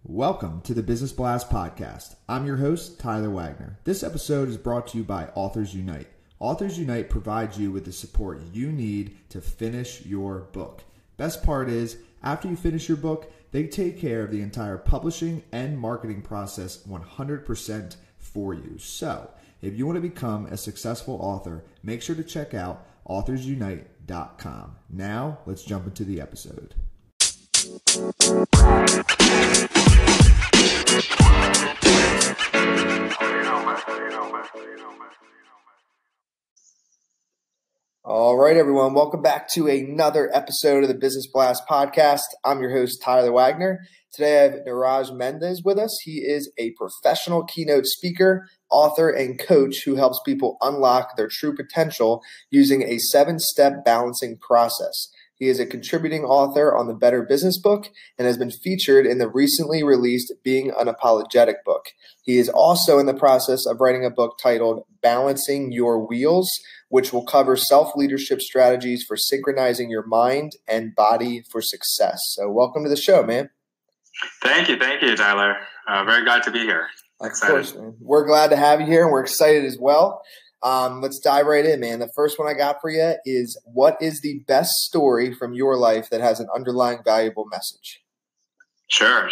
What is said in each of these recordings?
Welcome to the Business Blast Podcast. I'm your host, Tyler Wagner. This episode is brought to you by Authors Unite. Authors Unite provides you with the support you need to finish your book. Best part is, after you finish your book, they take care of the entire publishing and marketing process 100% for you. So, if you want to become a successful author, make sure to check out authorsunite.com. Now, let's jump into the episode. All right, everyone. Welcome back to another episode of the Business Blast Podcast. I'm your host, Tyler Wagner. Today, I have Niraj Mendis with us. He is a professional keynote speaker, author, and coach who helps people unlock their true potential using a 7-step balancing process. He is a contributing author on the Better Business book and has been featured in the recently released Being Unapologetic book. He is also in the process of writing a book titled Balancing Your Wheels, which will cover self-leadership strategies for synchronizing your mind and body for success. So welcome to the show, man. Thank you, Tyler. Very glad to be here. Excited. Of course, man. We're glad to have you here, and we're excited as well. Let's dive right in, man. The first one I got for you is, what is the best story from your life that has an underlying valuable message? Sure.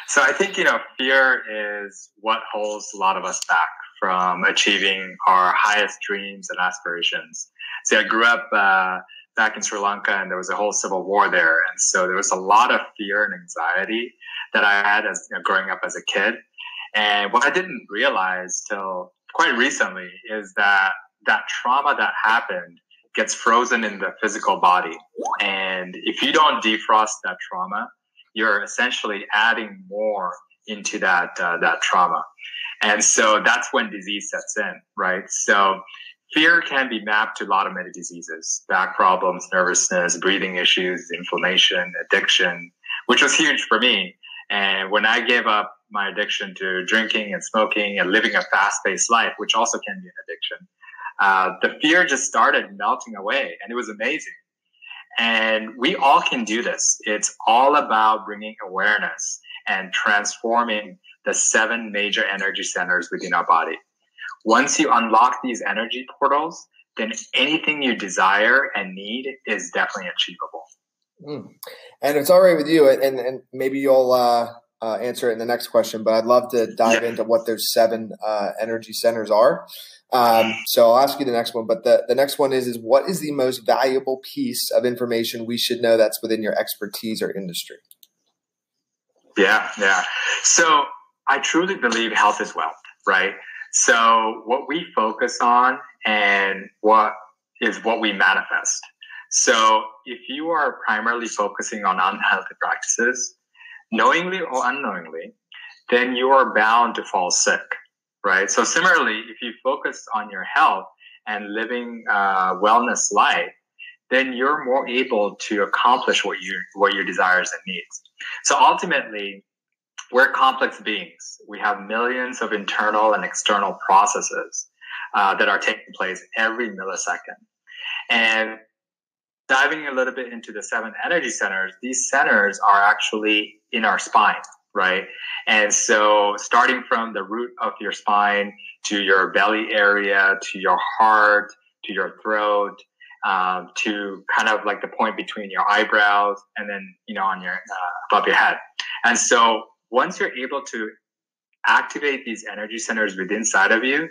So I think, fear is what holds a lot of us back from achieving our highest dreams and aspirations. See, I grew up back in Sri Lanka, and there was a whole civil war there. And so there was a lot of fear and anxiety that I had as growing up as a kid. And what I didn't realize till quite recently is that trauma that happened gets frozen in the physical body. And if you don't defrost that trauma, you're essentially adding more into that trauma. And so that's when disease sets in, right? So fear can be mapped to a lot of many diseases: back problems, nervousness, breathing issues, inflammation, addiction, which was huge for me. And when I gave up my addiction to drinking and smoking and living a fast-paced life, which also can be an addiction, the fear just started melting away, and it was amazing. And we all can do this. It's all about bringing awareness and transforming the 7 major energy centers within our body. Once you unlock these energy portals, then anything you desire and need is definitely achievable. And it's all right with you, and maybe you'll answer it in the next question, but I'd love to dive into what those 7 energy centers are. So I'll ask you the next one, but the next one is what is the most valuable piece of information we should know that's within your expertise or industry? Yeah. So I truly believe health is wealth, right? So what we focus on and what we manifest. So if you are primarily focusing on unhealthy practices, knowingly or unknowingly, then you are bound to fall sick, right? So similarly, if you focus on your health and living a wellness life, then you're more able to accomplish what your desires and needs. So ultimately, we're complex beings. We have millions of internal and external processes that are taking place every millisecond. And diving a little bit into the 7 energy centers, these centers are actually in our spine, right? And so starting from the root of your spine to your belly area, to your heart, to your throat, to kind of like the point between your eyebrows and then, on your above your head. And so once you're able to activate these energy centers within inside of you,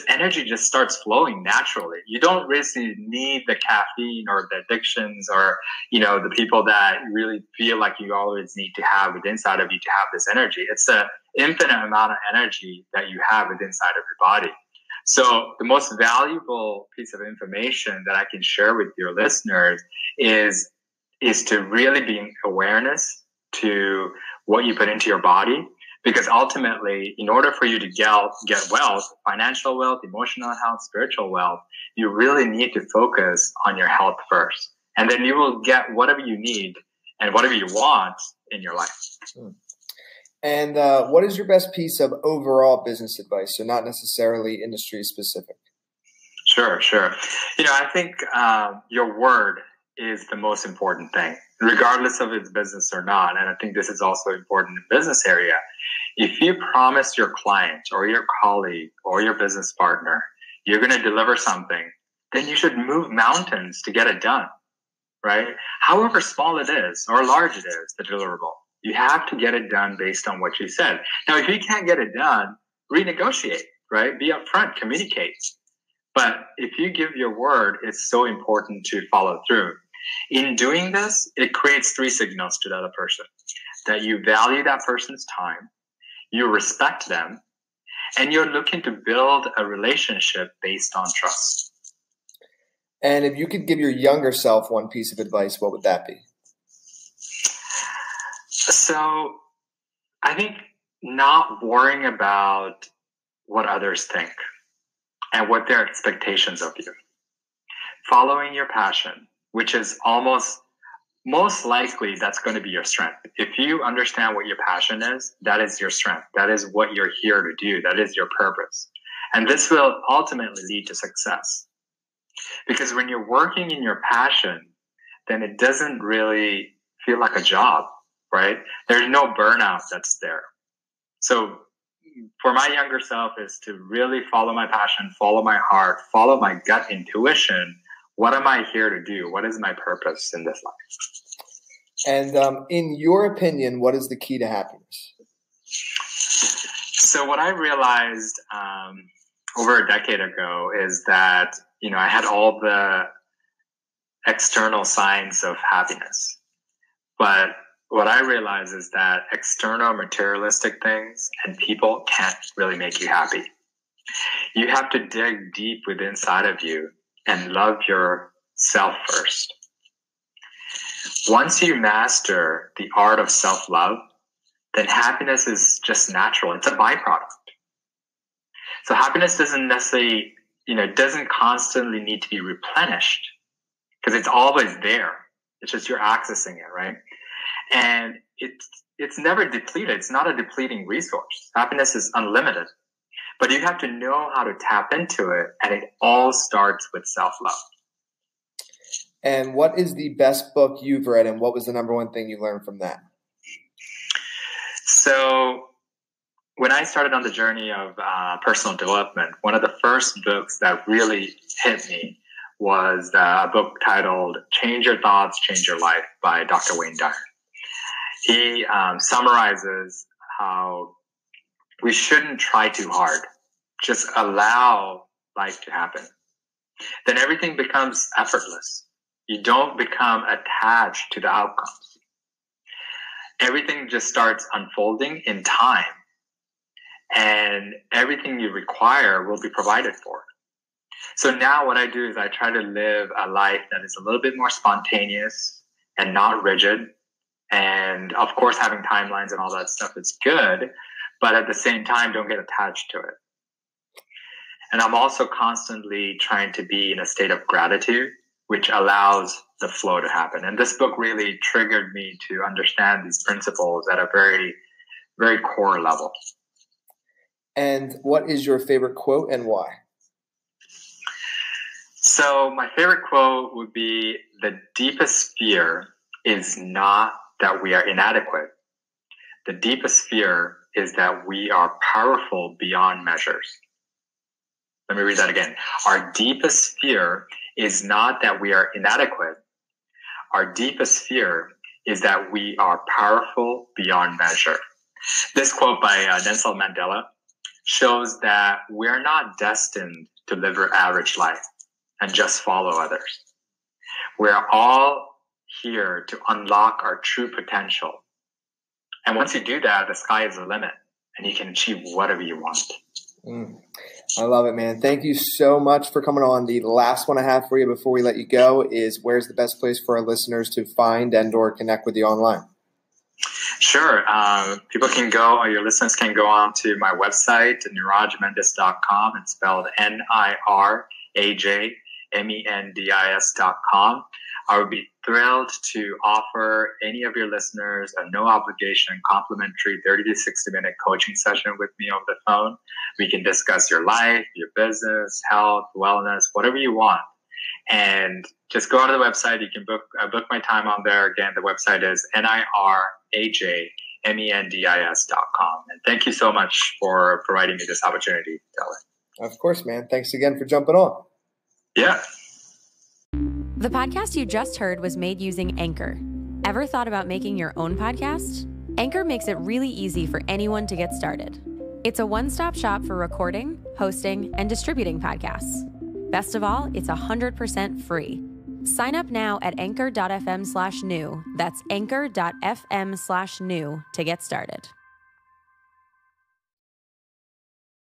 energy just starts flowing naturally. You don't really need the caffeine or the addictions or, the people that really feel like you always need to have within inside of you to have this energy. It's an infinite amount of energy that you have within inside of your body. So the most valuable piece of information that I can share with your listeners is to really bring awareness to what you put into your body. Because ultimately, in order for you to get wealth, financial wealth, emotional health, spiritual wealth, you really need to focus on your health first. And then you will get whatever you need and whatever you want in your life. And what is your best piece of overall business advice? So not necessarily industry specific. Sure. I think your word is the most important thing. regardless of it's business or not. And I think this is also important in business area. If you promise your client or your colleague or your business partner, you're going to deliver something, then you should move mountains to get it done, right? However small it is or large it is, the deliverable, you have to get it done based on what you said. Now, if you can't get it done, renegotiate, right? Be upfront, communicate. But if you give your word, it's so important to follow through. In doing this, it creates 3 signals to the other person: that you value that person's time, you respect them, and you're looking to build a relationship based on trust. And if you could give your younger self one piece of advice, what would that be? So I think not worrying about what others think and what their expectations of you. Following your passion, which is most likely that's going to be your strength. If you understand what your passion is, that is your strength. That is what you're here to do. That is your purpose. And this will ultimately lead to success. Because when you're working in your passion, then it doesn't really feel like a job, right? There's no burnout that's there. So for my younger self is to really follow my passion, follow my heart, follow my gut intuition. What am I here to do? What is my purpose in this life? And in your opinion, what is the key to happiness? So what I realized over a decade ago is that, I had all the external signs of happiness. But what I realized is that external materialistic things and people can't really make you happy. You have to dig deep within inside of you and love yourself first. Once you master the art of self-love, then happiness is just natural. It's a byproduct. So happiness doesn't necessarily, doesn't constantly need to be replenished because it's always there. It's just you're accessing it, right? And it's never depleted. It's not a depleting resource. Happiness is unlimited. But you have to know how to tap into it, and it all starts with self-love. And what is the best book you've read, and what was the number one thing you learned from that? So when I started on the journey of personal development, one of the first books that really hit me was a book titled Change Your Thoughts, Change Your Life by Dr. Wayne Dyer. He summarizes how we shouldn't try too hard. Just allow life to happen. Then everything becomes effortless. You don't become attached to the outcomes. Everything just starts unfolding in time. And everything you require will be provided for. So now what I do is I try to live a life that is a little bit more spontaneous and not rigid. And of course, having timelines and all that stuff is good, but at the same time, don't get attached to it. And I'm also constantly trying to be in a state of gratitude, which allows the flow to happen. And this book really triggered me to understand these principles at a very, very core level. And what is your favorite quote and why? So my favorite quote would be, the deepest fear is not that we are inadequate. The deepest fear is that we are powerful beyond measures. Let me read that again. Our deepest fear is not that we are inadequate. Our deepest fear is that we are powerful beyond measure. This quote by Nelson Mandela shows that we're not destined to live our average life and just follow others. We're all here to unlock our true potential. And once you do that, the sky is the limit and you can achieve whatever you want. I love it, man. Thank you so much for coming on. The last one I have for you before we let you go is, where's the best place for our listeners to find and or connect with you online? Sure. People can go, or your listeners can go on to my website, nirajmendis.com. It's spelled NIRAJMENDIS.com. I would be thrilled to offer any of your listeners a no obligation complimentary 30 to 60 minute coaching session with me over the phone. We can discuss your life, your business, health, wellness, whatever you want. And just go onto the website. You can book my time on there. Again, the website is nirajmendis.com. And thank you so much for providing me this opportunity, Tyler. Of course, man. Thanks again for jumping on. Yeah. The podcast you just heard was made using Anchor. Ever thought about making your own podcast? Anchor makes it really easy for anyone to get started. It's a one-stop shop for recording, hosting, and distributing podcasts. Best of all, it's 100% free. Sign up now at anchor.fm/new. That's anchor.fm/new to get started.